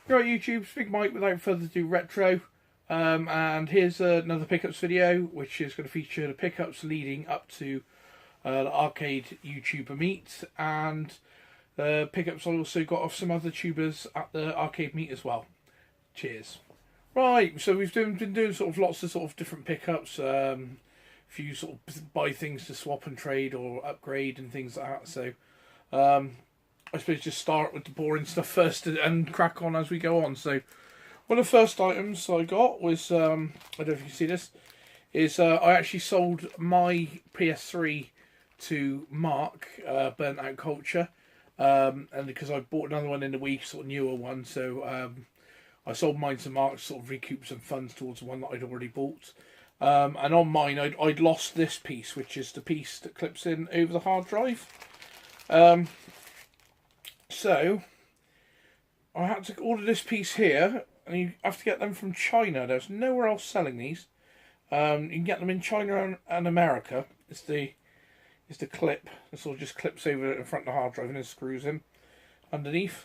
Right, YouTube, Big Mike, without further ado, retro. And here's another pickups video, which is going to feature the pickups leading up to the arcade YouTuber meet, and the pickups I also got off some other tubers at the arcade meet as well. Cheers. Right, so we've been doing sort of lots of sort of different pickups. If you sort of buy things to swap and trade or upgrade and things like that. So I suppose just start with the boring stuff first and crack on as we go on. So one of the first items I got was, I don't know if you can see this, is I actually sold my PS3 to Mark, Burnt Out Culture, and because I bought another one in the week, sort of newer one, so I sold mine to Mark to sort of recoup some funds towards the one that I'd already bought. And on mine, I'd lost this piece, which is the piece that clips in over the hard drive. So I had to order this piece here, and you have to get them from China. There's nowhere else selling these. You can get them in China and America. It's the clip. It sort of just clips over in front of the hard drive and then screws in underneath.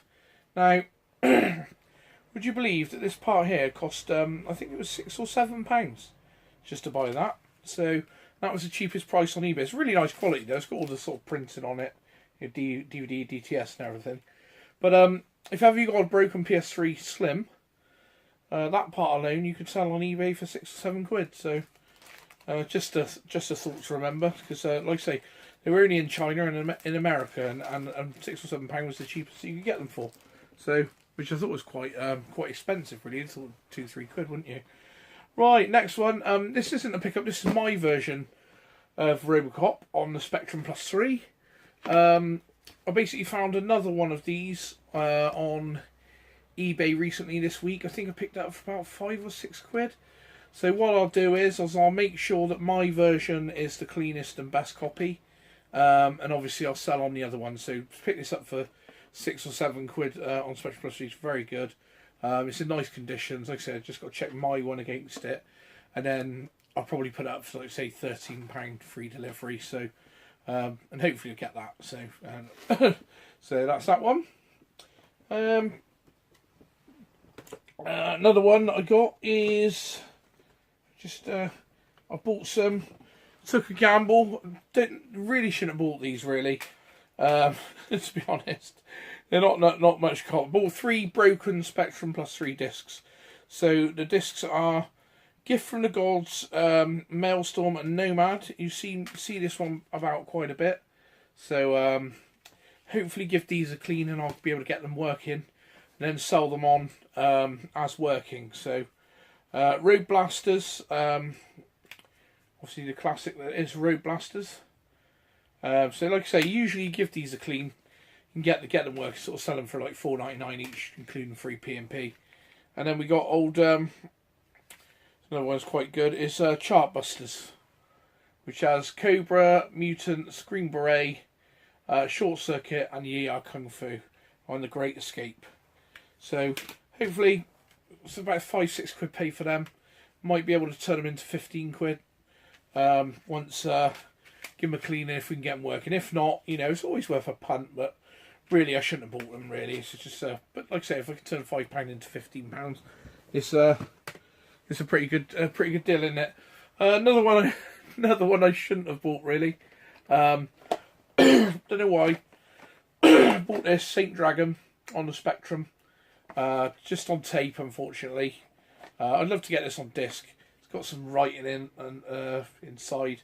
Now, would you believe that this part here cost, I think it was £6 or £7 just to buy that. So that was the cheapest price on eBay. It's really nice quality though. It's got all the sort of printing on it, your DVD, DTS and everything. But if ever you got a broken PS3 Slim, that part alone you could sell on eBay for £6 or £7. So just a thought to remember, because like I say, they were only in China and in America, and £6 or £7 was the cheapest you could get them for. So, which I thought was quite expensive, really. I thought £2-3, wouldn't you? Right, next one. This isn't a pickup. This is my version of Robocop on the Spectrum Plus 3. I basically found another one of these on eBay recently this week. I think I picked it up for about £5 or £6. So what I'll do is I'll make sure that my version is the cleanest and best copy, and obviously I'll sell on the other one. So pick this up for £6 or £7 on Spectrum Plus 3. It's very good. It's in nice conditions. Like I said, just got to check my one against it, and then I'll probably put it up for, like, say, £13 free delivery. So, and hopefully you'll get that. So, so that's that one. Another one that I got is just I bought some. Took a gamble. Shouldn't have bought these really. To be honest, they're not much cost. Bought 3 broken Spectrum Plus 3 discs. So the discs are Gift from the Gods, Maelstrom, and Nomad. You see this one about quite a bit. So hopefully give these a clean, and I'll be able to get them working, and then sell them on as working. So Road Blasters, obviously the classic that is Road Blasters. So like I say, usually you give these a clean, you can get them working, sort of sell them for like $4.99 each, including free P&P. And then we got old, another one's quite good, is Chartbusters, which has Cobra, Mutant, Screen Beret, Short Circuit, and Yia Kung Fu on the Great Escape. So hopefully it's about £5-6 pay for them. Might be able to turn them into £15 once give them a clean if we can get them working. If not, you know, it's always worth a punt, but really I shouldn't have bought them really. It's just but like I say, if I can turn £5 into £15, it's a pretty good deal, isn't it? Another one I shouldn't have bought really. Don't know why. Bought this Saint Dragon on the Spectrum, just on tape, unfortunately. I'd love to get this on disc. It's got some writing in and inside.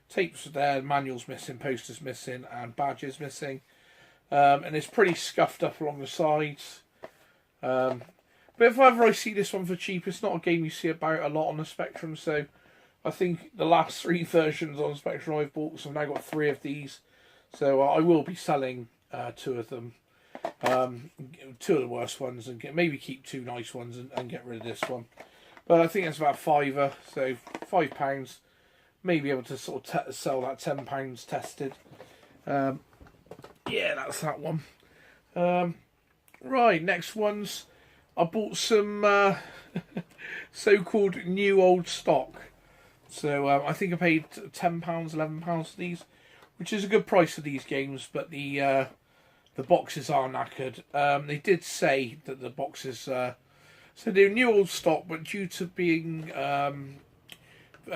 Tapes there, manuals missing, posters missing, and badges missing. And it's pretty scuffed up along the sides. But if ever I see this one for cheap, it's not a game you see about a lot on the Spectrum. So I think the last 3 versions on Spectrum I've bought, so I've now got 3 of these. So I will be selling 2 of them. 2 of the worst ones, and maybe keep 2 nice ones and get rid of this one. But I think it's about £5, so £5. Maybe able to sort of sell that £10 tested. Yeah, that's that one. Right, next ones. I bought some so-called new old stock. So I think I paid £10, £11 for these, which is a good price for these games. But the the boxes are knackered. They did say that the boxes, so they're new old stock, but due to being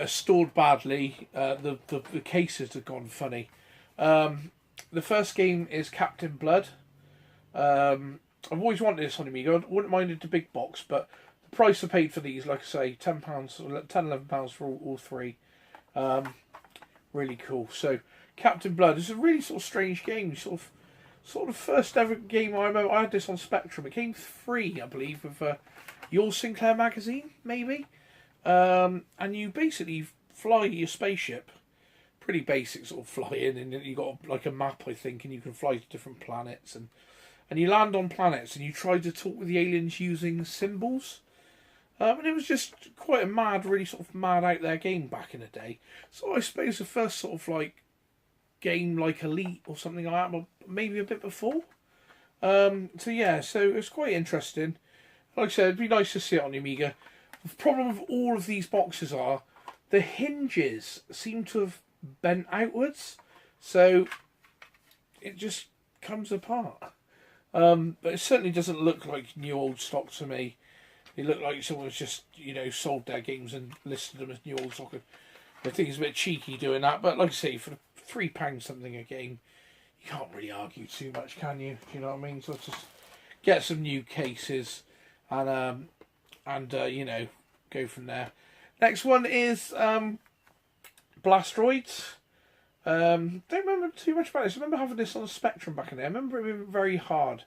stored badly, the cases have gone funny. The first game is Captain Blood. I've always wanted this on Amiga. I wouldn't mind it a big box, but the price I paid for these, like I say, £10, £11 for all three. Really cool. So Captain Blood is a really sort of strange game. Sort of first ever game I remember. I had this on Spectrum. It came free, I believe, with Your Sinclair magazine, maybe. And you basically fly your spaceship. Pretty basic sort of flying, and you got like a map, I think, and you can fly to different planets, and you land on planets, and you try to talk with the aliens using symbols. And it was just quite a mad, really sort of mad out there game back in the day. So I suppose the first sort of like game like Elite or something like that, maybe a bit before. So yeah, so it's quite interesting. Like I said, it'd be nice to see it on the Amiga. The problem with all of these boxes are the hinges seem to have bent outwards, so it just comes apart. But it certainly doesn't look like new old stock to me. It looked like someone's just, sold their games and listed them as new old stock. I think it's a bit cheeky doing that, but like I say, for £3 something a game, you can't really argue too much, can you? Do you know what I mean? So let's just get some new cases and go from there. Next one is Blastroids. Don't remember too much about this. I remember having this on the Spectrum back in there. I remember it being very hard.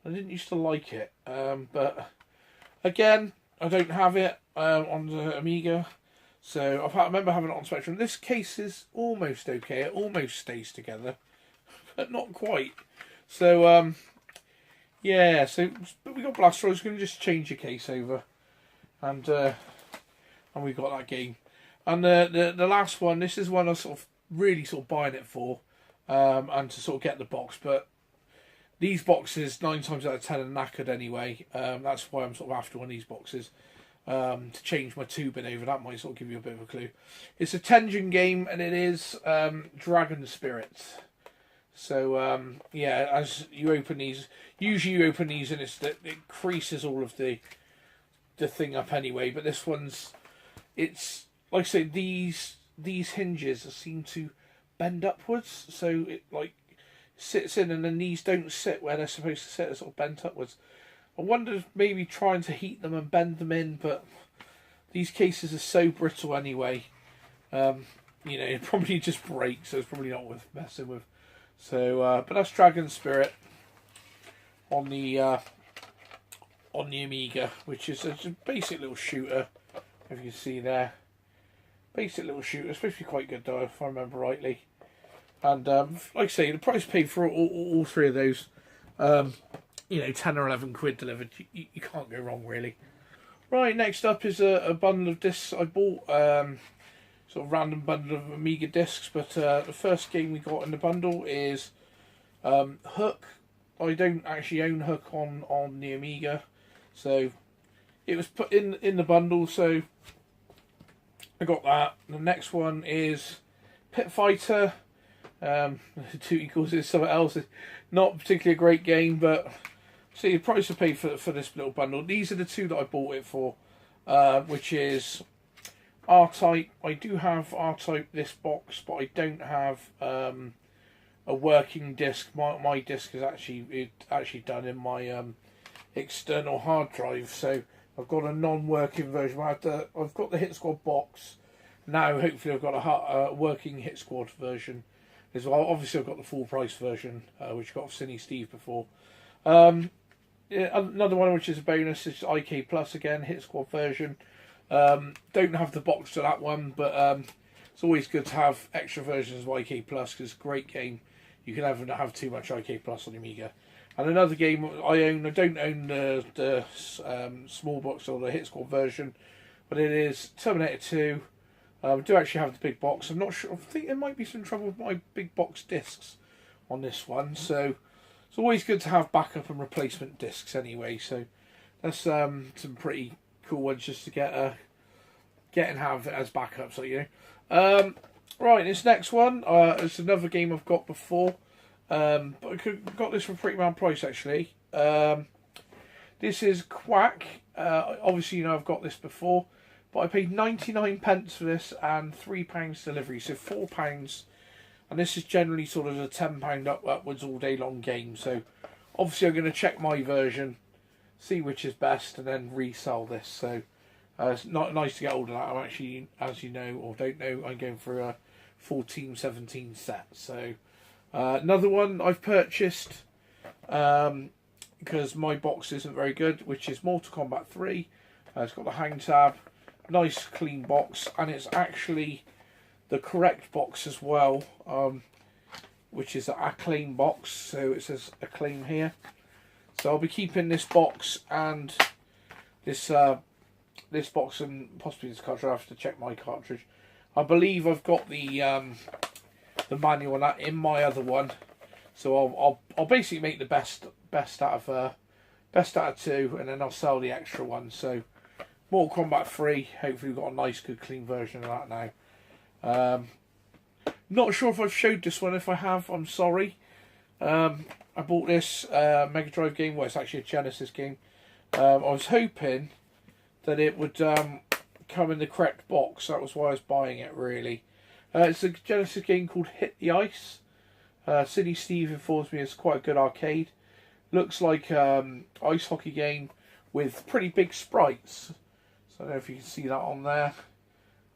I didn't used to like it, but again, I don't have it on the Amiga, so I remember having it on Spectrum. This case is almost okay. It almost stays together, but not quite. So yeah. But we got Blastroids. We're going to just change the case over, and we got that game. And the last one. This is one I sort of really sort of buying it for, and to sort of get the box, but these boxes 9 times out of 10 are knackered anyway. That's why I'm sort of after one of these boxes, to change my tubing over. That might sort of give you a bit of a clue. It's a Tengen game, and it is Dragon Spirits. So yeah, as you open these, usually you open these and it creases all of the thing up anyway. But this one's, it's like I say, these hinges seem to bend upwards, so it like sits in, and the knees don't sit where they're supposed to sit. They're sort of bent upwards. I wonder if maybe trying to heat them and bend them in, but these cases are so brittle anyway. It probably just breaks, so it's probably not worth messing with. So, but that's Dragon Spirit on the Amiga, which is a basic little shooter, if you can see there. Basic little shooter. It's supposed to be quite good though, if I remember rightly. And like I say, the price paid for all three of those, 10 or 11 quid delivered. You can't go wrong, really. Right, next up is a bundle of discs I bought. Sort of random bundle of Amiga discs, but the first game we got in the bundle is Hook. I don't actually own Hook on the Amiga, so it was put in the bundle, so I got that. The next one is Pit Fighter. Tootie calls it something else. It's not particularly a great game, but see the price I paid for this little bundle. These are the two that I bought it for, which is R-Type. I do have R-Type this box, but I don't have a working disc. My disc is actually done in my external hard drive, so I've got a non-working version. I've got the Hit Squad box now. Hopefully, I've got a working Hit Squad version as well. Obviously, I've got the full price version, which I got off Cine Steve before. Another one which is a bonus is IK Plus again, Hit Squad version. Don't have the box to that one, but it's always good to have extra versions of IK Plus because it's a great game. You can never have too much IK Plus on your Amiga. And another game I don't own the small box or the Hit Squad version, but it is Terminator 2. I do actually have the big box. I'm not sure. I think there might be some trouble with my big box discs on this one, so it's always good to have backup and replacement discs anyway. So that's some pretty cool ones just to get and have as backups, Right, this next one is another game I've got before. But I got this for a pretty round price actually. This is Quack. Obviously, you know I've got this before, but I paid 99p for this and £3 delivery, so £4. And this is generally sort of a £10 upwards all day long game. So obviously, I'm going to check my version, see which is best, and then resell this. So it's not nice to get hold of that. I'm actually, as you know or don't know, I'm going for a full Team 17 set. So another one I've purchased because my box isn't very good, which is Mortal Kombat 3. It's got the hang tab, nice clean box, and it's actually the correct box as well, which is an Acclaim box. So it says Acclaim here. So I'll be keeping this box and this this box and possibly this cartridge. I have to check my cartridge. I believe I've got the manual on that in my other one, so I'll basically make the best out of two, and then I'll sell the extra one. So Mortal Kombat 3. Hopefully we've got a nice, good, clean version of that now. Not sure if I've showed this one. If I have, I'm sorry. I bought this Mega Drive game. Well, it's actually a Genesis game. I was hoping that it would come in the correct box. That was why I was buying it, really. It's a Genesis game called Hit the Ice. City Steve informs me it's quite a good arcade. Looks like ice hockey game with pretty big sprites. So I don't know if you can see that on there.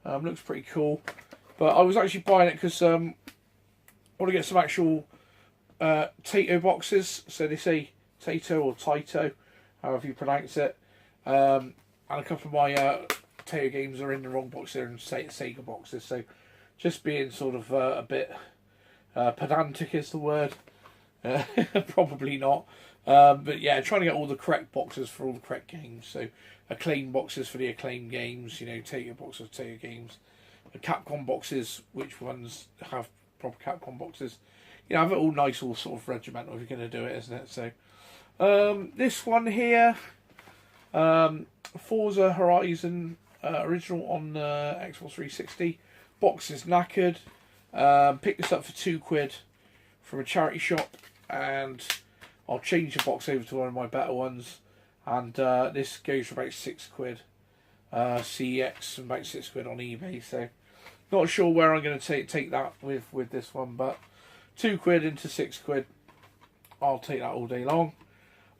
Looks pretty cool. But I was actually buying it because I want to get some actual Taito boxes. So they say Taito or Taito, however you pronounce it. And a couple of my Taito games are in the wrong box. They're in Sega boxes. So just being sort of a bit pedantic is the word. Probably not. But yeah, trying to get all the correct boxes for all the correct games. So Acclaim boxes for the Acclaim games, you know, Taito boxes for Taito games. The Capcom boxes, which ones have proper Capcom boxes. You know, have it all nice, all sort of regimental if you're going to do it, isn't it? So this one here, Forza Horizon original on Xbox 360. Box is knackered. Picked this up for £2 from a charity shop, and I'll change the box over to one of my better ones, and this goes for about £6. CEX and about £6 on eBay. So not sure where I'm going to take that with this one, but £2 into £6. I'll take that all day long.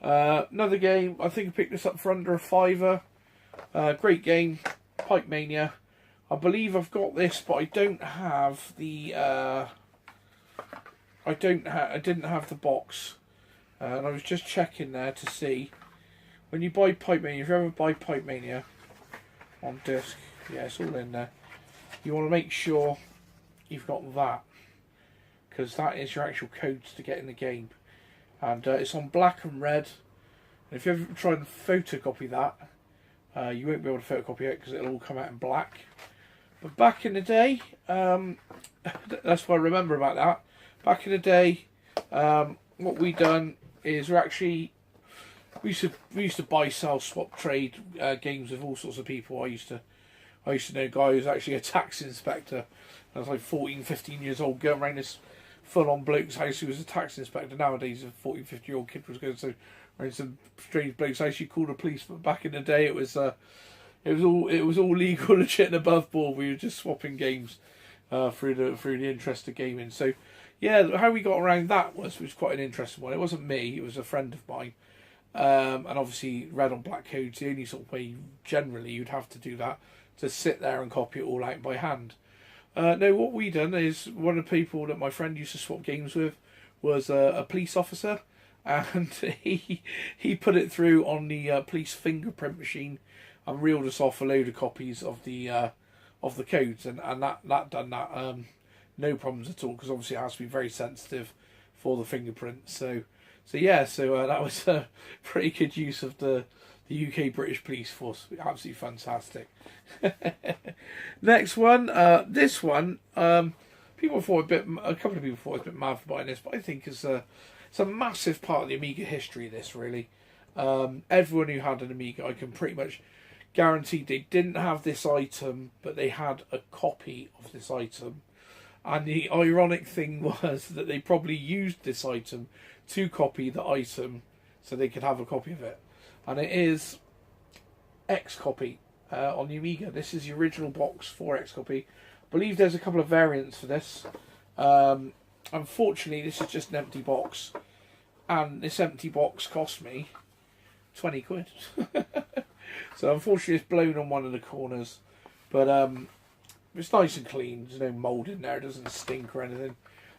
Another game, I think I picked this up for under a £5. Great game, Pipe Mania. I believe I've got this, but I don't have the I didn't have the box, and I was just checking there to see when you buy Pipe Mania. If you ever buy Pipe Mania on disc, yeah, it's all in there. You want to make sure you've got that, because that is your actual codes to get in the game, and it's on black and red. And if you ever try and photocopy that, you won't be able to photocopy it because it'll all come out in black. But back in the day, that's what I remember about that. Back in the day, what we done is we used to buy, sell, swap, trade games with all sorts of people. I used to know a guy who was actually a tax inspector. I was like 14, 15 years old, going around this full-on bloke's house who was a tax inspector. Nowadays, a 14, 15-year-old kid was going to around some strange bloke's house. You called the police, but back in the day, it was all legal, legit, and above board. We were just swapping games through the interest of gaming. So yeah, how we got around that was quite an interesting one. It wasn't me; it was a friend of mine. And obviously, red on black codes. The only sort of way generally you'd have to do that, to sit there and copy it all out by hand. No, what we done is one of the people that my friend used to swap games with was a police officer, and he put it through on the police fingerprint machine and reeled us off a load of copies of the codes, and that done that no problems at all, because obviously it has to be very sensitive for the fingerprint. So that was a pretty good use of the UK British Police Force. Absolutely fantastic. Next one, this one, a couple of people thought it was a bit mad for buying this, but I think it's a massive part of the Amiga history. This really, everyone who had an Amiga, I can pretty much guarantee they didn't have this item, but they had a copy of this item. And the ironic thing was that they probably used this item to copy the item so they could have a copy of it. And it is X-Copy on the Amiga. This is the original box for X-Copy. I believe there's a couple of variants for this. Unfortunately, this is just an empty box. And this empty box cost me 20 quid. So unfortunately it's blown on one of the corners. But it's nice and clean. There's no mould in there. It doesn't stink or anything.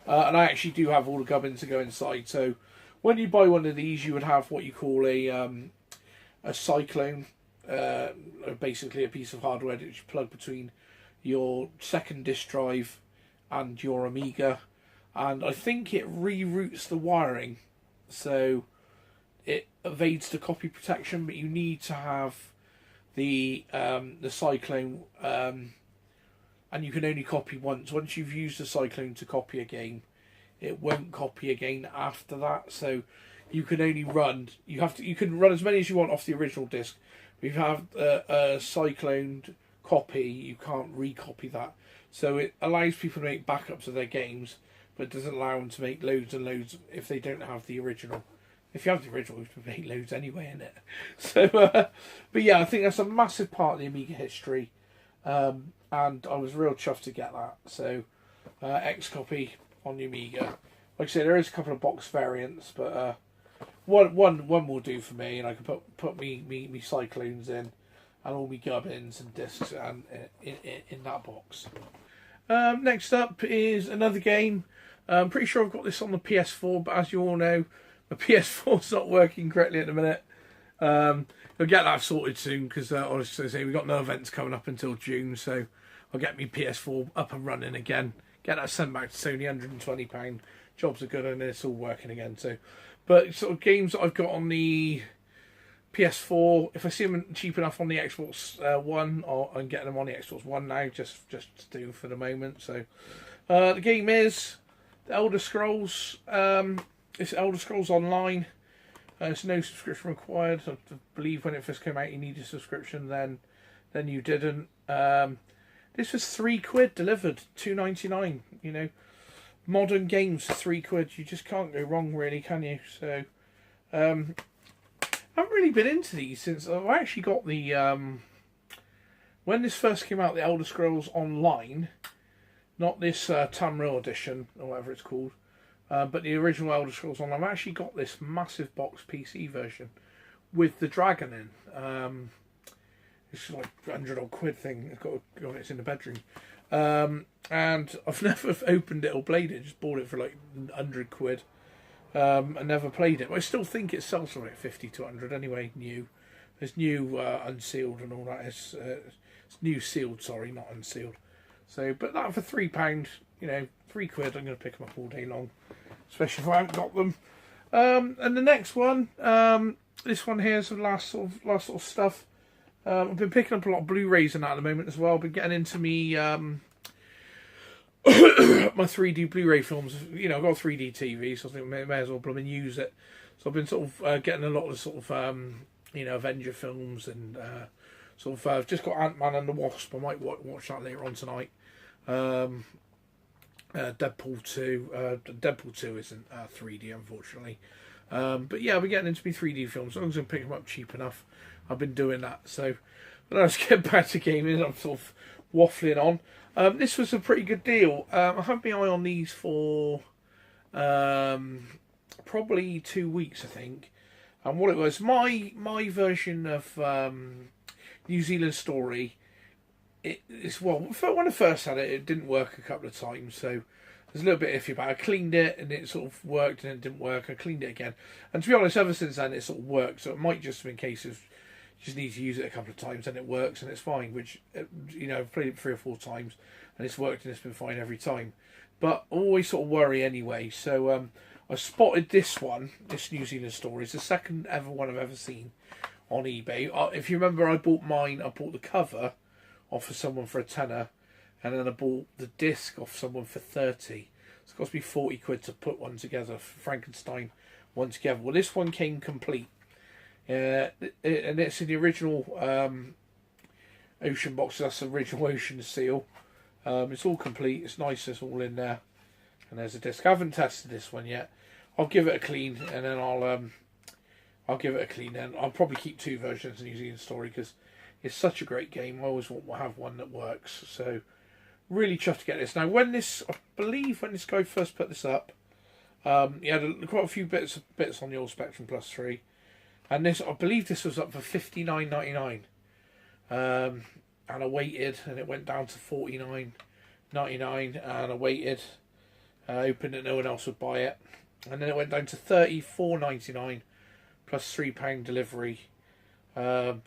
And I actually do have all the gubbins to go inside. So when you buy one of these, you would have what you call a cyclone. Basically a piece of hardware that you plug between your second disk drive and your Amiga. And I think it reroutes the wiring. So it evades the copy protection, but you need to have the cyclone, and you can only copy once. Once you've used the cyclone to copy a game, it won't copy again after that. So you can only run. You can run as many as you want off the original disc. But if you have a cycloned copy, you can't recopy that. So it allows people to make backups of their games, but it doesn't allow them to make loads and loads if they don't have the original. If you have the original, you can make loads anyway in it. So, but yeah, I think that's a massive part of the Amiga history, and I was real chuffed to get that. So, X-Copy on the Amiga. Like I said, there is a couple of box variants, but one will do for me, and I can put me cyclones in, and all my gubbins and discs and in that box. Next up is another game. I'm pretty sure I've got this on the PS4, but as you all know, my PS4's not working correctly at the minute. I'll get that sorted soon because I was going to say we've got no events coming up until June, so I'll get my PS4 up and running again. Get that sent back to Sony, £120. Jobs are good and it's all working again. So, but sort of games that I've got on the PS4, if I see them cheap enough on the Xbox One, I'm getting them on the Xbox One now, just to do for the moment. So, the game is The Elder Scrolls. It's Elder Scrolls Online. There's no subscription required. I believe when it first came out, you needed a subscription. Then you didn't. This was £3 delivered, £2.99. You know, modern games for £3. You just can't go wrong, really, can you? So, I haven't really been into these since I've actually got the when this first came out, the Elder Scrolls Online, not this Tamriel edition or whatever it's called. But the original Elder Scrolls Online, I've actually got this massive box PC version with the dragon in. It's like £100 thing. It's in the bedroom. And I've never opened it or played it. Just bought it for like £100. And never played it. But I still think it sells for like 50 to 100 anyway. New. There's new unsealed and all that. It's new sealed, sorry, not unsealed. So, but that for £3, you know, £3. I'm going to pick them up all day long, especially if I haven't got them. And the next one, this one here is the last sort of stuff. I've been picking up a lot of Blu-rays and that at the moment as well. I've been getting into me my 3D Blu-ray films. You know, I've got a 3D TV, so I think I may as well plug and use it. So I've been sort of getting a lot of sort of you know, Avenger films and sort of I've just got Ant-Man and the Wasp. I might watch that later on tonight. Deadpool 2. Deadpool 2 isn't 3D, unfortunately. But yeah, we're getting into me 3D films. As long as I pick them up cheap enough, I've been doing that. So, but let's get back to gaming. I'm sort of waffling on. This was a pretty good deal. I had my eye on these for probably 2 weeks, I think. And what it was, my version of New Zealand Story. Well, when I first had it, it didn't work a couple of times, so there's a little bit iffy about it. I cleaned it and it sort of worked, and it didn't work. I cleaned it again, and to be honest, ever since then it sort of worked. So it might just have been a case of you just need to use it a couple of times and it works and it's fine. Which, you know, I've played it 3 or 4 times and it's worked and it's been fine every time. But I always sort of worry anyway. So I spotted this one, this New Zealand Story. It's the second ever one I've ever seen on eBay. If you remember, I bought the cover off of someone for £10, and then I bought the disc off someone for 30. So it cost me £40 to put one together, Frankenstein one together. Well, this one came complete, and it's in the original Ocean box. That's the original Ocean seal. It's all complete. It's nice. It's all in there. And there's a disc. I haven't tested this one yet. I'll give it a clean, and then I'll give it a clean. And I'll probably keep 2 versions of New Zealand Story because it's such a great game. I always want to have one that works. So really chuffed to get this. Now, I believe when this guy first put this up, he had quite a few bits on the All Spectrum Plus 3, and this, I believe this was up for $59.99. And I waited, and it went down to $49.99, and I waited, hoping that no one else would buy it, and then it went down to $34.99 plus £3 delivery. But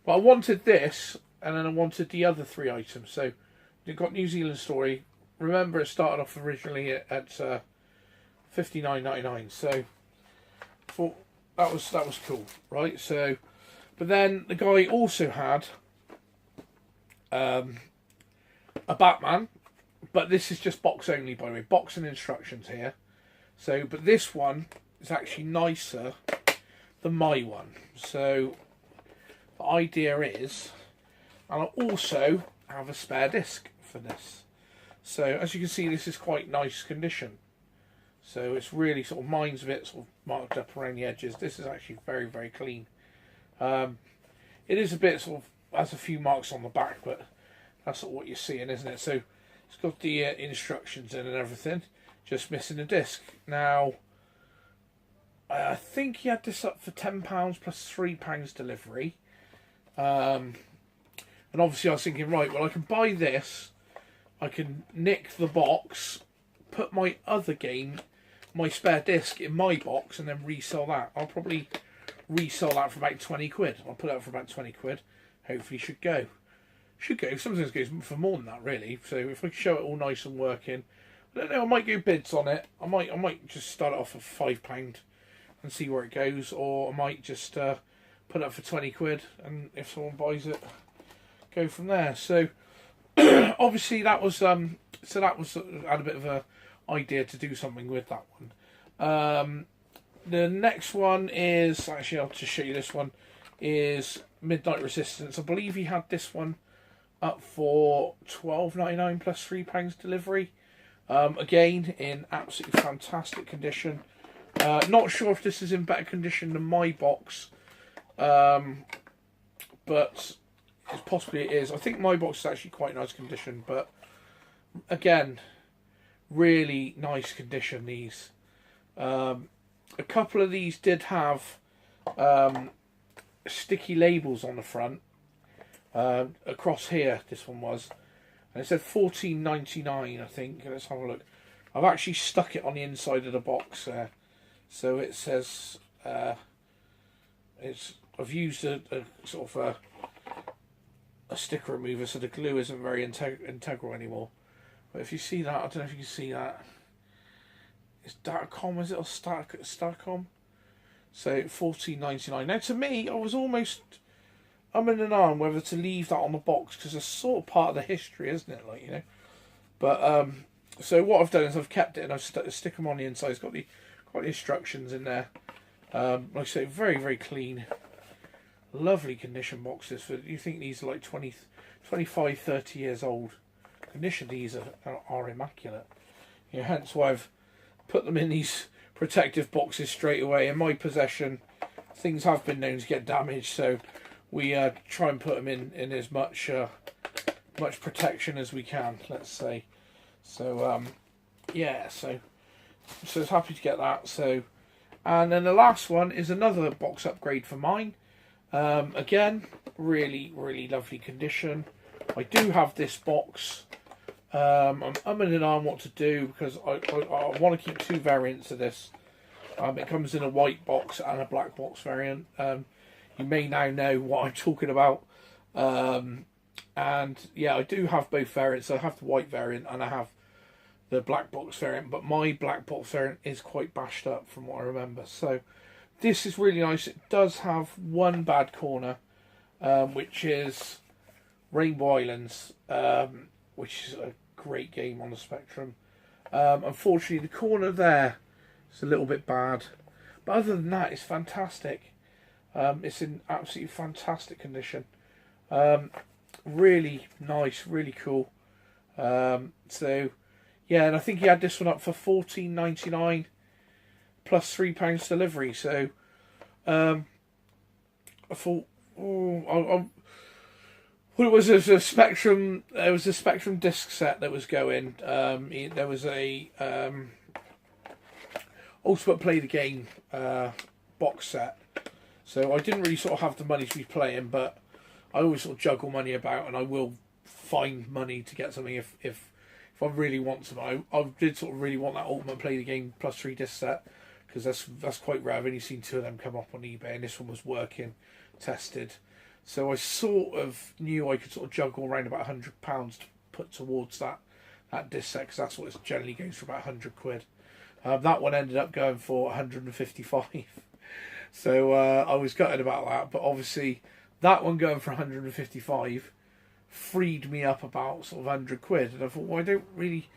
I wanted this, and then I wanted the other 3 items. So you've got New Zealand Story. Remember, it started off originally at $59.99. So I thought that was cool, right? So. But then the guy also had a Batman, but this is just box only, by the way. Box and instructions here. So, but this one is actually nicer than my one. So the idea is, and I also have a spare disc for this. So as you can see, this is quite nice condition. So it's really sort of, mine's a bit sort of marked up around the edges. This is actually very, very clean. It is a bit sort of, has a few marks on the back, but that's sort of what you're seeing, isn't it? So it's got the instructions in and everything, just missing a disc. Now, I think he had this up for £10 plus £3 delivery. And obviously I was thinking, right, well, I can buy this, I can nick the box, put my other game, my spare disc in my box, and then resell that. I'll probably resell that for about 20 quid. I'll put it up for about 20 quid. Hopefully should go. Sometimes it goes for more than that, really. So if I can show it all nice and working, I don't know, I might go bids on it. I might just start it off at £5 and see where it goes, or I might just put it up for 20 quid, and if someone buys it, go from there. So obviously that was I had a bit of a idea to do something with that one. The next one is, actually I'll just show you this one, is Midnight Resistance. I believe he had this one up for £12.99 plus £3 delivery. Again, in absolutely fantastic condition. Not sure if this is in better condition than my box, but possibly it is. I think my box is actually quite nice condition, but again, really nice condition, these. A couple of these did have sticky labels on the front. Across here, this one was, and it said $14.99, I think. Let's have a look. I've actually stuck it on the inside of the box there, so it says I've used a sort of a sticker remover, so the glue isn't very integral anymore. But if you see that, I don't know if you can see that. It's Datacom, is it, or Starcom? So $14.99. Now, to me, I was almost umming and ahhing whether to leave that on the box, because it's sort of part of the history, isn't it? Like, you know. But so what I've done is I've kept it and I've stick them on the inside. It's got the instructions in there. Like I say, very, very clean, lovely condition boxes. For you think these are like 20, 25, 30 years old? Condition these are immaculate. You know, hence why I've put them in these protective boxes straight away. In my possession, things have been known to get damaged, so we try and put them in as much protection as we can, let's say. So yeah, so I was happy to get that. So, and then the last one is another box upgrade for mine. Again, really, really lovely condition. I do have this box. I'm umming and ahhing what to do, because I want to keep 2 variants of this. It comes in a white box and a black box variant. You may now know what I'm talking about. And yeah, I do have both variants. I have the white variant and I have the black box variant, but my black box variant is quite bashed up from what I remember. So this is really nice. It does have one bad corner, which is Rainbow Islands, which is a great game on the Spectrum. Unfortunately, the corner there is a little bit bad, but other than that, it's fantastic. It's in absolutely fantastic condition. really nice, really cool. So yeah, and I think he had this one up for £14.99 plus £3 delivery. So I thought, well, it was a Spectrum. There was a Spectrum disc set that was going. There was a Ultimate Play the Game box set. So I didn't really sort of have the money to be playing, but I always sort of juggle money about, and I will find money to get something if I really want something. I did sort of really want that Ultimate Play the Game plus 3 disc set, because that's quite rare. I've only seen 2 of them come up on eBay, and this one was working, tested. So I sort of knew I could sort of juggle around about £100 to put towards that disc set, because that's what it generally goes for, about £100. That one ended up going for 155. So I was gutted about that, but obviously that one going for 155 freed me up about sort of £100, and I thought, well, I don't really,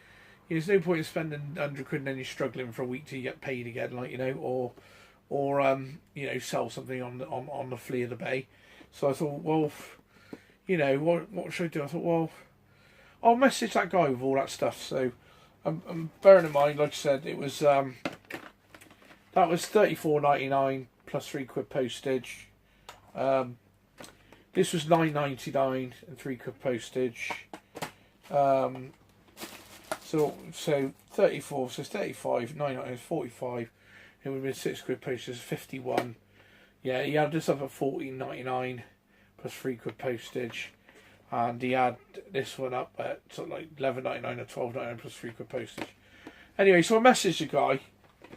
there's no point in spending £100 and then you're struggling for a week till you get paid again, like, or sell something on the flea of the bay. So I thought, well, what should I do? I thought, well, I'll message that guy with all that stuff. So I'm bearing in mind, like I said, it was that was £34.99 plus £3 postage. This was £9.99 and £3 postage. So 34, so it's 35, 9.99, 45. It would have been £6 postage, 51. Yeah, he had this up at £14.99 plus £3 postage, and he had this one up at sort of like £11.99 or £12.99 plus £3 postage. Anyway, so I messaged the guy,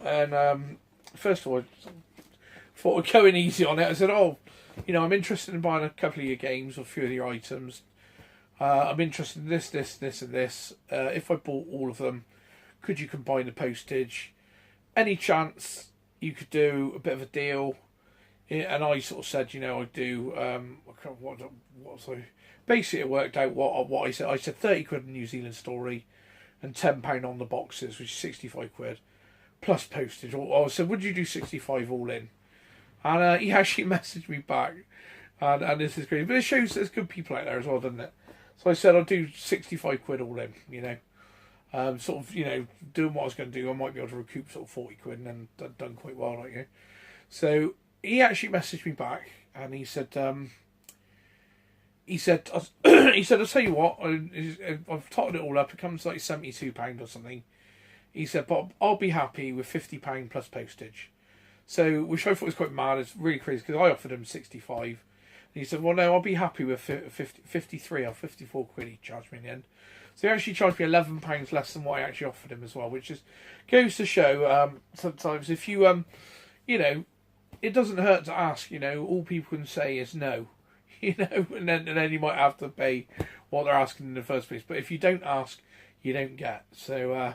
and first of all, I thought we're going easy on it. I said, I'm interested in buying a couple of your games or a few of your items. I'm interested in this, and this. If I bought all of them, could you combine the postage? Any chance you could do a bit of a deal? And I sort of said, I'd do. Basically, it worked out what I said. I said £30 in New Zealand Story, and £10 on the boxes, which is £65 plus postage. Or I said, would you do 65 all in? And he actually messaged me back, and this is great. But it shows there's good people out there as well, doesn't it? So I said I'll do £65 all in, doing what I was going to do. I might be able to recoup sort of £40, and then done quite well, like. So he actually messaged me back, and he said, I'll tell you what, I've totted it all up. It comes like £72 or something. He said, but I'll be happy with £50 plus postage. So, which I thought was quite mad. It's really crazy, because I offered him 65. And he said, well, no, I'll be happy with 53 or £54 he charged me in the end. So he actually charged me £11 less than what I actually offered him as well, which is goes to show sometimes if you, it doesn't hurt to ask, all people can say is no, and then you might have to pay what they're asking in the first place. But if you don't ask, you don't get. So,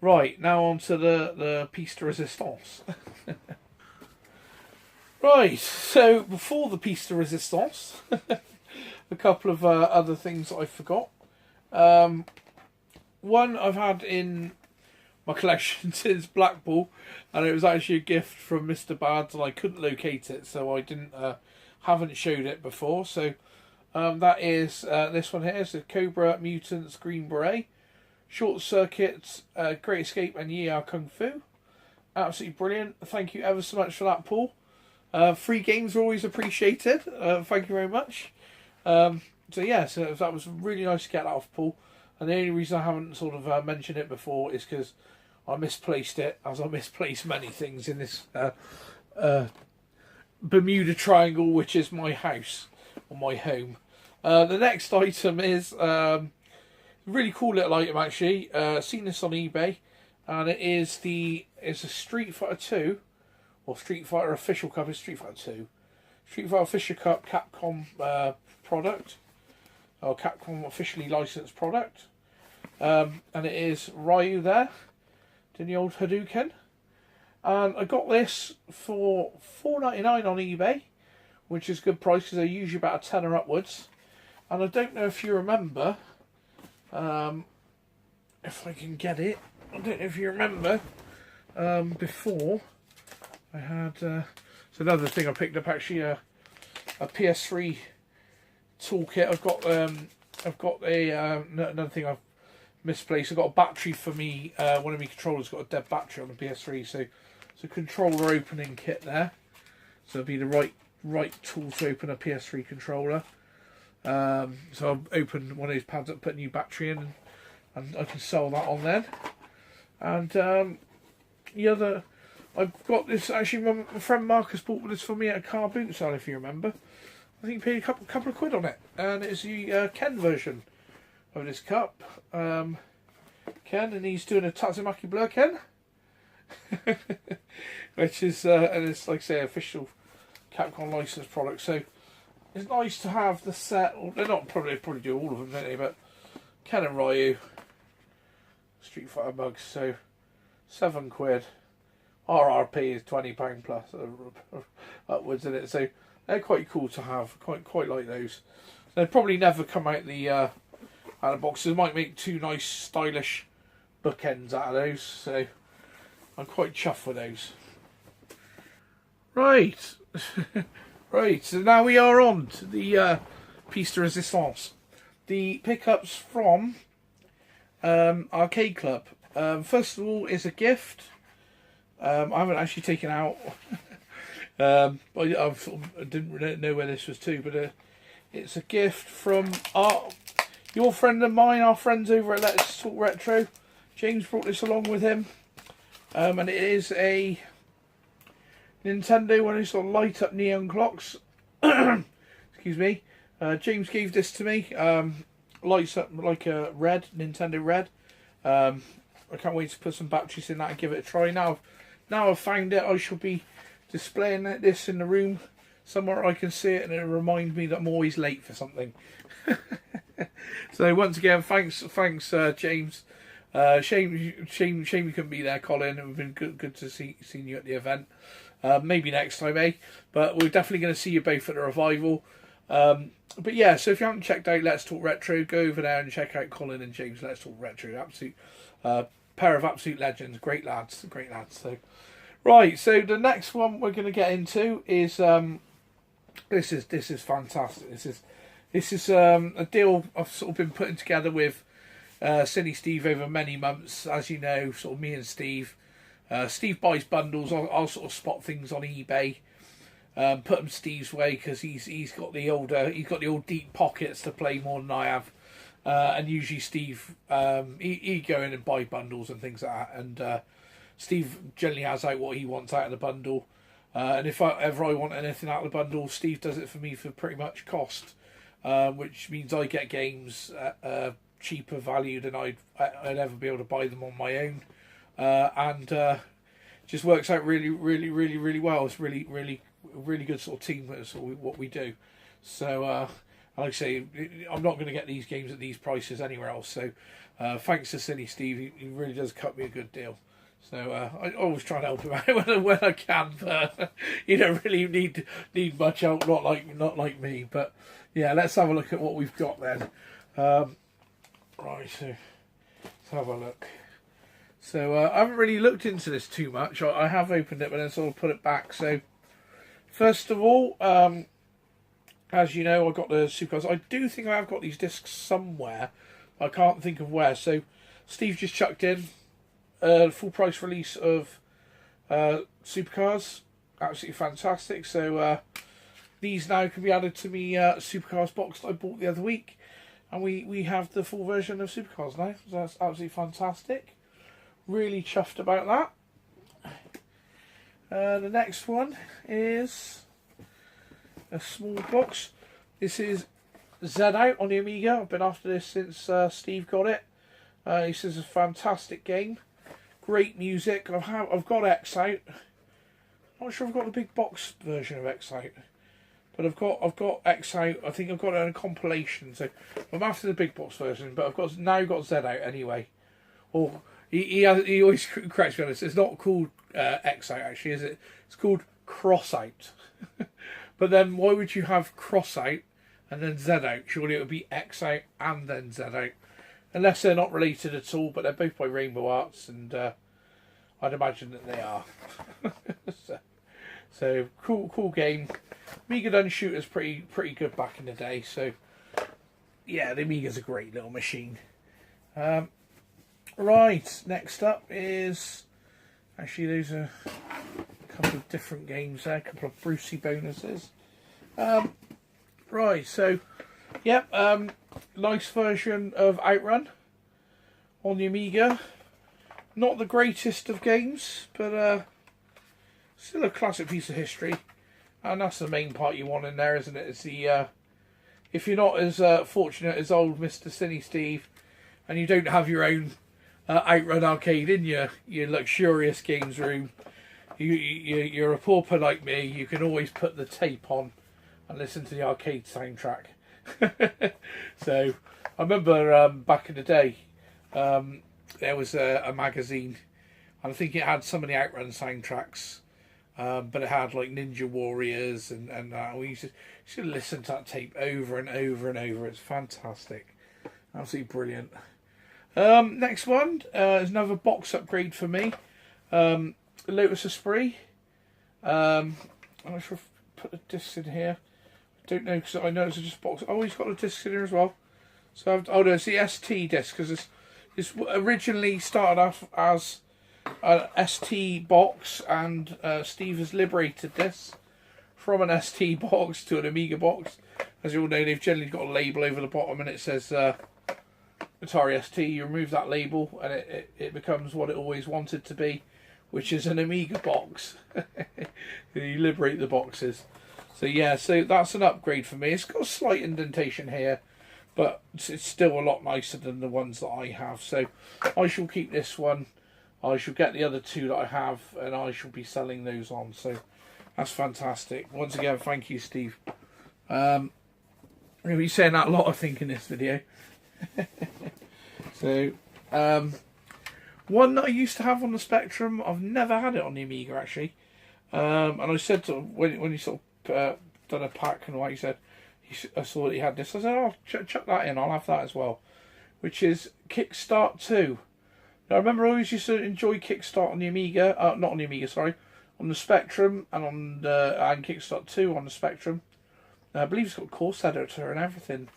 right, now on to the piece de resistance. Right, so before the piece de resistance, a couple of other things that I forgot. One I've had in my collection since Black Ball, and it was actually a gift from Mr. Bads, and I couldn't locate it, so I haven't showed it before. So that is this one here. It's a Cobra Mutants Green Beret. Short Circuit, Great Escape, and Yia Kung Fu. Absolutely brilliant. Thank you ever so much for that, Paul. Free games are always appreciated. Thank you very much. So that was really nice to get that off, Paul. And the only reason I haven't sort of mentioned it before is because I misplaced it, as I misplaced many things in this Bermuda Triangle, which is my house or my home. The next item is really cool little item, actually. Seen this on eBay, and it's a Street Fighter 2 or Street Fighter Official Cup. It's Street Fighter 2. Street Fighter Official Cup Capcom product, or Capcom officially licensed product, and it is Ryu there, doing the old Hadouken. And I got this for $4.99 on eBay, which is a good price because they're usually about a tenner upwards. And I don't know if you remember, if I can get it, I don't know if you remember, before I had, it's another thing I picked up, actually, a PS3 toolkit. I've got a another thing I've misplaced. I've got a battery for me. One of my controllers got a dead battery on the PS3, so it's a controller opening kit there. So it'll be the right tool to open a PS3 controller. So I've opened one of these pads up, put a new battery in, and I can sell that on then. And the other, I've got this, actually my friend Marcus bought this for me at a car boot sale, if you remember. I think he paid a couple of quid on it, and it's the Ken version of this cup. Ken, and he's doing a Tatsumaki Blur Ken. Which is, and it's like I say, official Capcom licensed product, so it's nice to have the set. They're not probably do all of them, don't they? But Ken and Ryu, Street Fighter mugs, so £7. RRP is £20 plus upwards in it, so they're quite cool to have. Quite like those. They'll probably never come out the boxes. Might make two nice stylish bookends out of those, so I'm quite chuffed with those. Right. Right, so now we are on to the piece de resistance. The pickups from Arcade Club. First of all is a gift. I haven't actually taken out. I didn't really know where this was to, but it's a gift from your friend and mine, our friends over at Let's Talk Retro. James brought this along with him. And it is a Nintendo, one of those sort of light up neon clocks. Excuse me. James gave this to me. Lights up like a red, Nintendo red. I can't wait to put some batteries in that and give it a try. Now I've found it, I shall be displaying this in the room somewhere I can see it, and it'll remind me that I'm always late for something. So once again, thanks James. Shame you couldn't be there, Colin. It would have been good to see you at the event. Maybe next time, eh? But we're definitely going to see you both at the revival. But yeah, so if you haven't checked out Let's Talk Retro, go over there and check out Colin and James Let's Talk Retro. Absolute pair of absolute legends, great lads. So right, so the next one we're going to get into is this is fantastic. This is a deal I've sort of been putting together with Silly Steve over many months. As you know, sort of me and Steve. Steve buys bundles. I'll sort of spot things on eBay, put them Steve's way because he's got the old deep pockets to play more than I have, and usually Steve he go in and buy bundles and things like that, and Steve generally has out what he wants out of the bundle, and if I want anything out of the bundle, Steve does it for me for pretty much cost, which means I get games at cheaper value than I'd ever be able to buy them on my own. And just works out really well. It's really good sort of team. That's what we do. So like I say, I'm not going to get these games at these prices anywhere else. So thanks to Silly Steve, he really does cut me a good deal. So I always try to help him out when I can, but you don't really need much help. Not like me. But yeah, let's have a look at what we've got then. Right, so let's have a look. So I haven't really looked into this too much. I have opened it, but then sort of put it back. So first of all, as you know, I got the Supercars. I do think I have got these discs somewhere. I can't think of where. So Steve just chucked in a full price release of Supercars. Absolutely fantastic. So these now can be added to me Supercars box that I bought the other week. And we have the full version of Supercars now. So that's absolutely fantastic. Really chuffed about that. The next one is a small box. This is Z Out on the Amiga. I've been after this since Steve got it. He says it's a fantastic game. Great music. I've got X Out. Not sure I've got the big box version of X Out. But I've got X Out. I think I've got it on a compilation. So I'm after the big box version, but I've now got Z Out anyway. Or he always corrects me on this. It's not called X Out actually, is it? It's called Cross Out. But then why would you have Cross Out and then Z Out? Surely it would be X Out and then Z Out, unless they're not related at all. But they're both by Rainbow Arts, and I'd imagine that they are. So cool game. Amiga Dun Shooter's pretty good back in the day. So yeah, the Amiga's a great little machine. Right, next up is... Actually, there's a couple of different games there, a couple of Brucey bonuses. Right, so, yep, nice version of Outrun on the Amiga. Not the greatest of games, but still a classic piece of history. And that's the main part you want in there, isn't it? It's the, if you're not as fortunate as old Mr. Cine Steve, and you don't have your own Outrun arcade in your luxurious games room, you're a pauper like me, you can always put the tape on and listen to the arcade soundtrack. So, I remember back in the day, there was a magazine, and I think it had some of the Outrun soundtracks, but it had like Ninja Warriors and we used to listen to that tape over and over and over. It's fantastic, absolutely brilliant. Next one is another box upgrade for me. Lotus Esprit. I'm not sure if I put the discs in here. I don't know, because I know it's just box. Oh, he's got the discs in here as well. So no, it's the ST disc, because it's originally started off as an ST box, and Steve has liberated this from an ST box to an Amiga box. As you all know, they've generally got a label over the bottom, and it says Atari ST. You remove that label, and it becomes what it always wanted to be, which is an Amiga box. You liberate the boxes. So yeah, so that's an upgrade for me. It's got a slight indentation here, but it's still a lot nicer than the ones that I have. So I shall keep this one. I shall get the other two that I have, and I shall be selling those on. So that's fantastic. Once again, thank you, Steve. I'm going to be saying that a lot, I think, in this video. So, one that I used to have on the Spectrum, I've never had it on the Amiga, actually. And I said to when you sort of done a pack and what, he said, I saw that he had this. I said, oh, chuck that in, I'll have that as well. Which is Kickstart 2. Now, I remember I always used to enjoy Kickstart on the Amiga, not on the Amiga, sorry, on the Spectrum, and on and Kickstart 2 on the Spectrum. I believe it's got course editor and everything.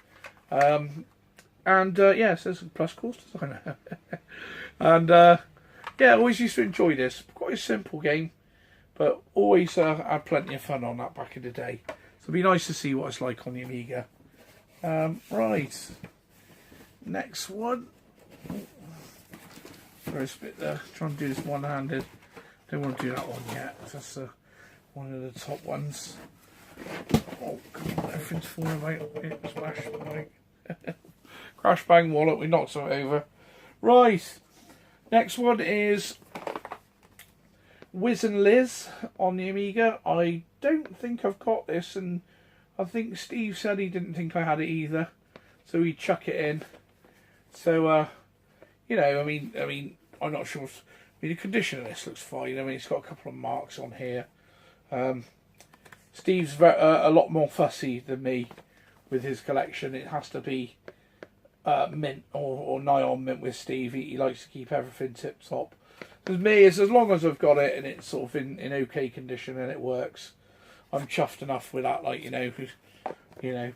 And yeah, it says plus course designer. And yeah, I always used to enjoy this. Quite a simple game, but always had plenty of fun on that back in the day. So it'd be nice to see what it's like on the Amiga. Right, next one. First bit there. Trying to do this one-handed. Don't want to do that one yet. That's one of the top ones. Oh, come on, everything's falling about. Smash, like. Crash bang wallet. We knocked it over. Right. Next one is Wiz and Liz on the Amiga. I don't think I've got this, and I think Steve said he didn't think I had it either, so he'd chuck it in. So, you know, I mean, I'm not sure. The condition of this looks fine. I mean, it's got a couple of marks on here. Steve's a lot more fussy than me with his collection. It has to be mint or nigh on mint with Steve. He likes to keep everything tip top. With me, as long as I've got it and it's sort of in okay condition and it works, I'm chuffed enough with that. Like, you know.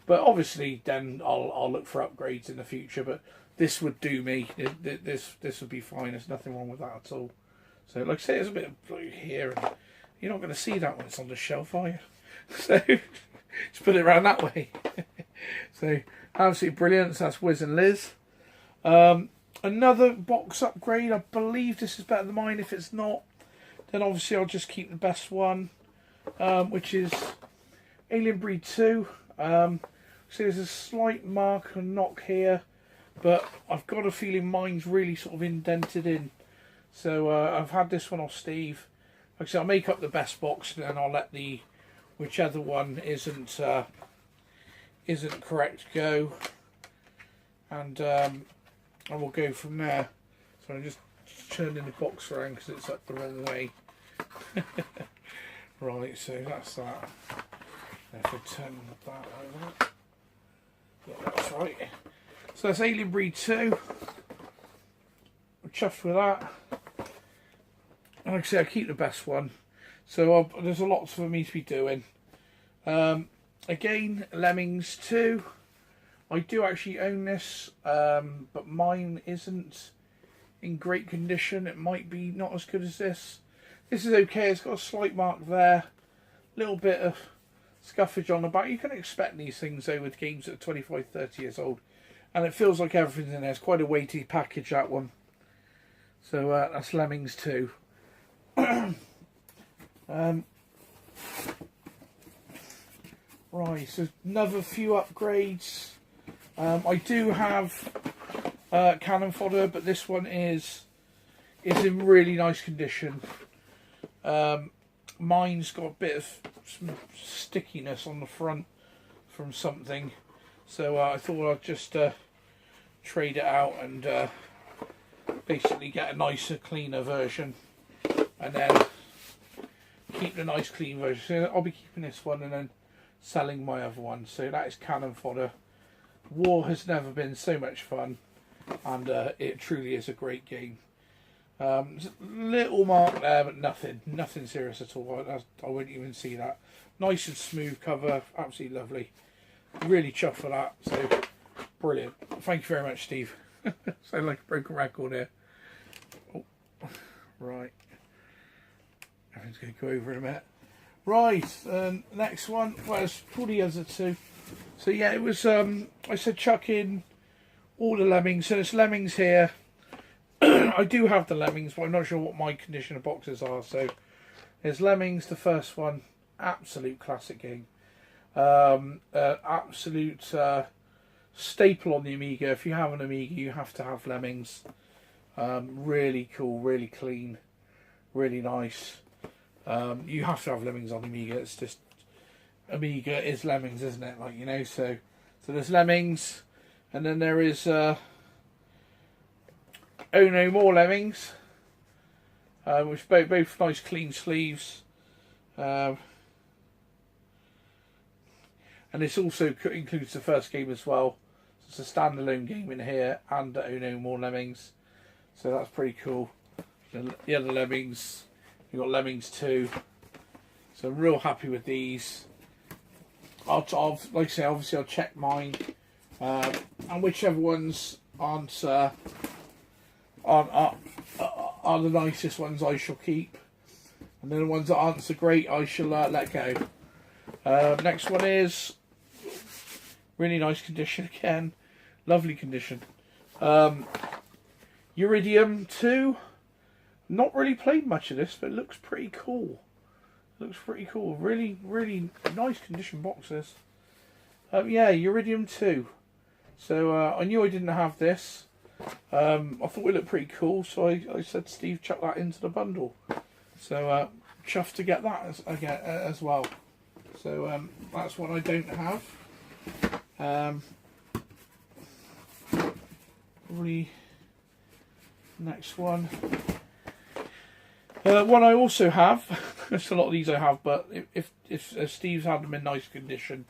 But obviously, then I'll look for upgrades in the future. But this would do me. This would be fine. There's nothing wrong with that at all. So, like I say, there's a bit of blue here, and you're not going to see that when it's on the shelf, are you? So, just put it around that way. So, absolutely brilliant. So that's Wiz and Liz. Another box upgrade. I believe this is better than mine. If it's not, then obviously I'll just keep the best one, which is Alien Breed 2. So there's a slight mark and knock here, but I've got a feeling mine's really sort of indented in. So I've had this one off Steve. Like I said, I'll make up the best box, and then I'll let the whichever one isn't correct go, and I will go from there. So I'm just turning the box around because it's up the wrong way. Right, so that's that. If I turn that over, yeah, that's right. So that's Alien Breed 2. I'm chuffed with that. Like I say, I keep the best one. So there's a lot for me to be doing. Again, Lemmings 2. I do actually own this, but mine isn't in great condition. It might be not as good as this. This is okay. It's got a slight mark there, little bit of scuffage on the back. You can expect these things though with games that are 25, 30 years old, and it feels like everything's in there. It's quite a weighty package, that one. So that's Lemmings 2. Right, so another few upgrades. I do have cannon fodder, but this one is in really nice condition. Mine's got a bit of some stickiness on the front from something, so I thought I'd just trade it out and basically get a nicer, cleaner version, and then keep the nice, clean version. So I'll be keeping this one and then selling my other one. So that is cannon fodder. War has never been so much fun, and it truly is a great game. Little mark there, but nothing serious at all. I wouldn't even see that. Nice and smooth cover, absolutely lovely. Really chuffed for that. So brilliant. Thank you very much, Steve. Sound like a broken record here. Oh, right. Everything's going to go over in a minute. Right, next one. Well, it's probably the other two. So yeah, it was. I said chuck in all the Lemmings. So there's Lemmings here. I do have the Lemmings, but I'm not sure what my condition of boxes are. So there's Lemmings, the first one, absolute classic game, absolute staple on the Amiga. If you have an Amiga, you have to have Lemmings. Really cool, really clean, really nice. You have to have Lemmings on the Amiga. It's just Amiga is Lemmings, isn't it? Like, you know. So there's Lemmings, and then there is. Oh No More Lemmings, which both nice clean sleeves, and this also includes the first game as well. So it's a standalone game in here, and Oh No More Lemmings, so that's pretty cool. The other Lemmings, you've got Lemmings 2, so I'm real happy with these. I'll like I say, obviously I'll check mine, and whichever ones aren't the nicest ones I shall keep, and then the ones that aren't so great I shall let go. Next one is really nice condition again, lovely condition. Uridium 2. Not really played much of this, but it looks pretty cool. Really, really nice condition boxes. Yeah, Uridium 2. So I knew I didn't have this. I thought it looked pretty cool, so I said, Steve, chuck that into the bundle. So chuffed to get that as well. So that's what I don't have. Probably next one. One I also have. There's a lot of these I have, but if Steve's had them in nice condition,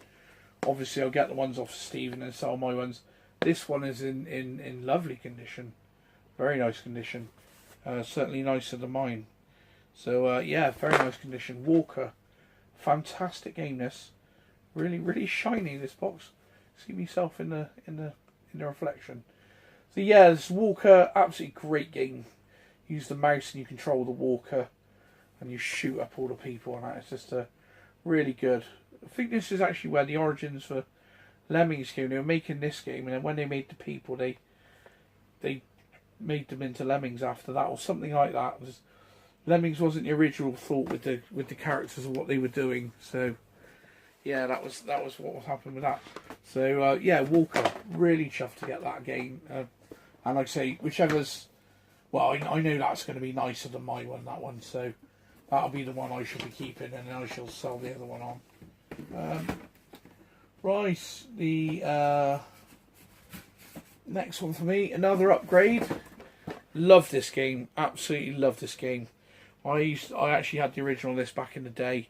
obviously I'll get the ones off Steve and then sell my ones. This one is in lovely condition, very nice condition, certainly nicer than mine. So yeah, very nice condition. Walker, fantastic game. This really shiny. This box. See myself in the reflection. So yeah, this Walker, absolutely great game. Use the mouse and you control the Walker, and you shoot up all the people, and that. It's just really good. I think this is actually where the origins for Lemmings game. They were making this game, and then when they made the people, they made them into Lemmings after that, or something like that. Lemmings wasn't the original thought with the characters and what they were doing. So yeah, that was what was happening with that. So yeah, Walker, really chuffed to get that game. And like I say, whichever's, well, I know that's going to be nicer than my one, that one. So that'll be the one I should be keeping, and then I shall sell the other one on. Right, the next one for me, another upgrade. Love this game, absolutely love this game. I actually had the original of this back in the day,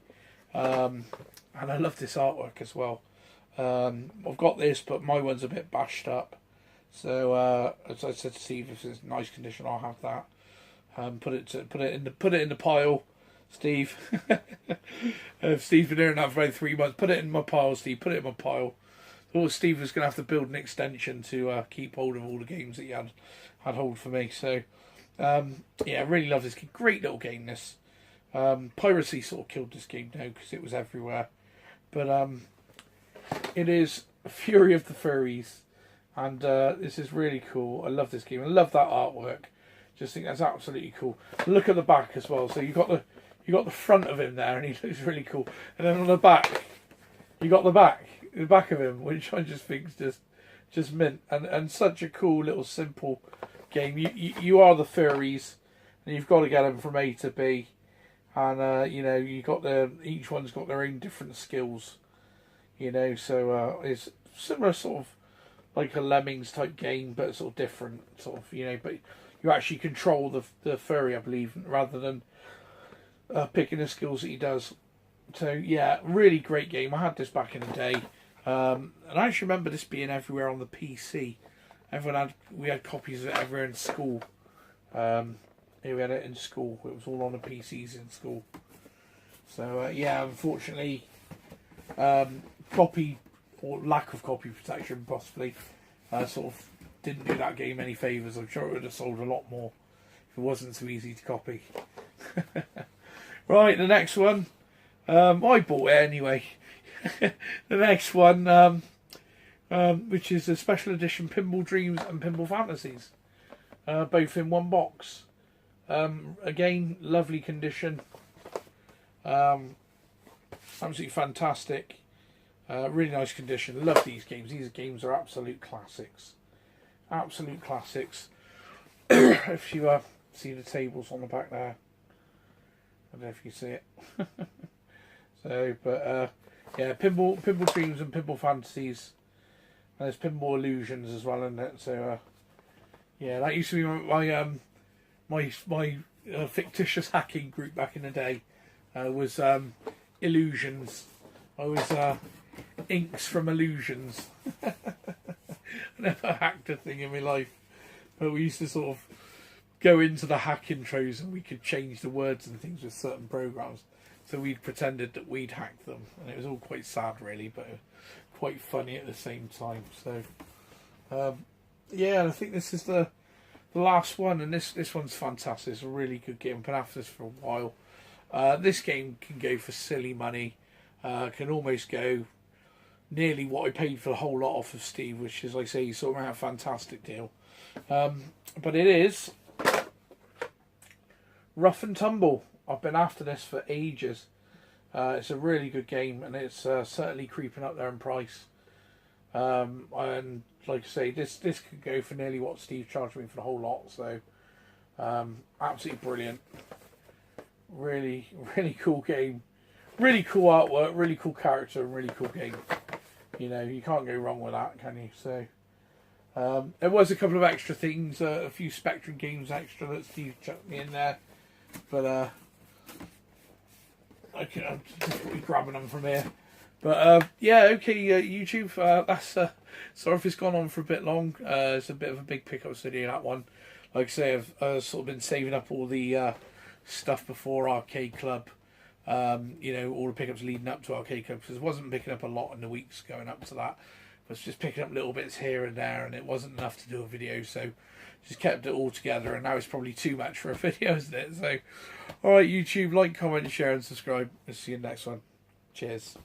and I love this artwork as well. I've got this, but my one's a bit bashed up. So as I said to Steve, if it's in nice condition, I'll have that. Put it in the pile, Steve. Steve's been doing that for about 3 months. Put it in my pile, Steve. Put it in my pile. thought Steve was going to have to build an extension to keep hold of all the games that he had hold for me. So yeah, I really love this game. Great little game, this. Piracy sort of killed this game now because it was everywhere. But it is Fury of the Furries. And this is really cool. I love this game. I love that artwork. Just think that's absolutely cool. Look at the back as well. So you got the front of him there, and he looks really cool. And then on the back, you got the back of him, which I just think is just mint. And such a cool little simple game. You are the furries, and you've got to get them from A to B. And you know, each one's got their own different skills. You know, so it's similar sort of like a Lemmings type game, but sort of different sort of, you know, but you actually control the furry, I believe, rather than picking the skills that he does. So yeah, really great game. I had this back in the day, and I actually remember this being everywhere on the PC. We had copies of it everywhere in school. Here we had it in school. It was all on the PCs in school. So yeah, unfortunately, copy or lack of copy protection possibly sort of didn't do that game any favours. I'm sure it would have sold a lot more if it wasn't so easy to copy. Right, the next one. I bought it anyway. The next one, which is a special edition Pinball Dreams and Pinball Fantasies, both in one box. Again, lovely condition. Absolutely fantastic. Really nice condition. Love these games. These games are absolute classics. Absolute classics. If you see the tables on the back there. I don't know if you see it. So, but yeah, Pinball Dreams and Pinball Fantasies. And there's Pinball Illusions as well, isn't it? So, yeah, that used to be my fictitious hacking group back in the day. Was Illusions. I was Inks from Illusions. I never hacked a thing in my life, but we used to sort of go into the hack intros and we could change the words and things with certain programs. So we pretended that we'd hacked them, and it was all quite sad, really, but quite funny at the same time. So yeah, I think this is the last one, and this one's fantastic. It's a really good game. I've been after this for a while. This game can go for silly money. Can almost go nearly what I paid for the whole lot off of Steve, which is, like I say, you sort of a fantastic deal. But it is Rough and Tumble. I've been after this for ages. It's a really good game, and it's certainly creeping up there in price. And like I say, this could go for nearly what Steve charged me for the whole lot. So absolutely brilliant. Really, really cool game. Really cool artwork, really cool character, and really cool game. You know, you can't go wrong with that, can you? So there was a couple of extra things, a few Spectrum games extra that Steve chucked me in there, but I'm just grabbing them from here. But yeah, okay, YouTube. That's sorry if it's gone on for a bit long. It's a bit of a big pickups video, that one. Like I say, I've sort of been saving up all the stuff before Arcade Club. You know, all the pickups leading up to Arcade Club, because I wasn't picking up a lot in the weeks going up to that. I was just picking up little bits here and there, and it wasn't enough to do a video, so just kept it all together, and now it's probably too much for a video, isn't it? So, alright YouTube, like, comment, share and subscribe. I'll see you in the next one. Cheers.